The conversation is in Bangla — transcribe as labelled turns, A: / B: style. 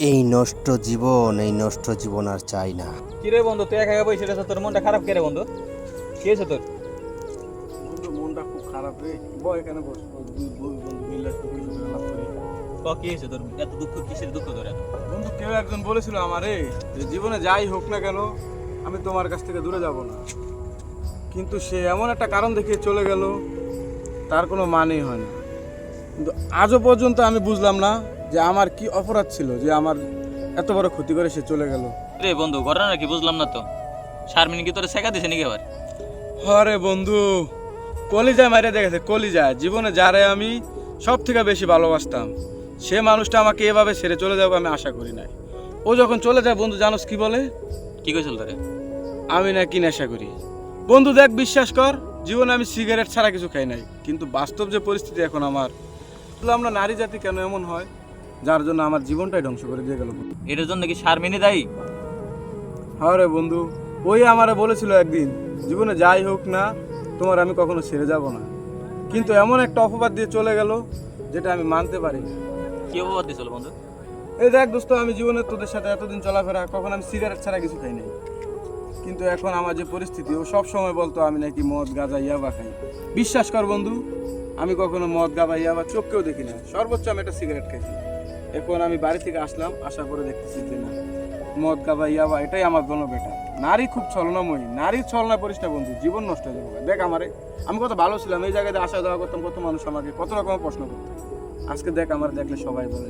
A: এই নষ্ট জীবন আর চাই না।
B: কিরে বন্ধু, তুই একা একা বসে আছিস, তোর মনটা খারাপ কে রে বন্ধু? কি হয়েছে তোর?
C: বন্ধু মনটা খুব খারাপ রে। বয় এখানে বস, বন্ধু মিলে একটু কিছু করে লাভ করি।
B: কি হয়েছে তোর? এত দুঃখ কিসের দুঃখ তোর এত?
C: বন্ধু কেউ একজন বলেছিল আমারে যে জীবনে যাই হোক না কেন আমি তোমার কাছ থেকে দূরে যাব না, কিন্তু সে এমন একটা কারণ দেখিয়ে চলে গেল, তার কোনো মানেই হয় না। কিন্তু আজও পর্যন্ত আমি বুঝলাম না যে আমার কি অপরাধ ছিল যে আমার এত বড় ক্ষতি করে সে চলে গেল।
B: রে বন্ধু, ঘটনা কি বুঝলাম না তো। শারমিন কি তোর শেখা দিছে নাকি আবার?
C: হরে বন্ধু, কলিজায় মারে দেখেছে, কলিজায় জীবনে যারে আমি সব থেকে বেশি ভালোবাসতাম, সে মানুষটা আমাকে এভাবে ছেড়ে চলে যাবে আমি আশা করি নাই। ও যখন চলে যায় বন্ধু জানোস কি বলে?
B: কি কইছিল তোরে?
C: আমি নাকি নেশা করি। বন্ধু দেখ, বিশ্বাস কর, জীবনে আমি সিগারেট ছাড়া কিছু খাই নাই, কিন্তু বাস্তব যে পরিস্থিতি এখন আমার, আমরা নারী জাতি কেন এমন হয় যার জন্য আমার জীবনটাই ধ্বংস করে দিয়ে গেল।
B: এটার জন্য কি শারমিনই দায়ী?
C: হরে বন্ধু, ওই আমারে বলেছিল একদিন জীবনে যাই হোক না তোমার আমি কখনো ছেড়ে যাব না, কিন্তু এমন একটা অপবাদ দিয়ে চলে গেল যেটা আমি মানতে পারি না।
B: কি অপবাদ দিছিল বন্ধু?
C: এই দেখ দোস্ত, আমি জীবনে তোদের সাথে এতদিন চলাফেরা কখন আমি সিগারেট ছাড়া কিছু খাই নাই, কিন্তু এখন আমার যে পরিস্থিতি, ও সব সময় বলতো আমি নাকি মদ গাঁজা ইয়াবা খাই। বিশ্বাস কর বন্ধু, আমি কখনো মদ গাঁজা ইয়াবা চোখকেও দেখি না, সর্বোচ্চ আমি একটা সিগারেট খাইছি। এখন আমি বাড়ি থেকে আসলাম, আশা করে দেখতেছি যে না, মদ গাঁজা ইয়াবা এটাই আমার জন্য বেটার। নারী খুব ছলনাময়ী, নারীর ছলনা করিস না বন্ধু, জীবন নষ্ট হয়ে যাবে। দেখ আমারে, আমি কত ভালো ছিলাম, এই জায়গায় আসা যাওয়া করতাম, কত মানুষ আমাকে কত রকমের প্রশ্ন করতো। আজকে দেখ আমার দেখলে সবাই বলে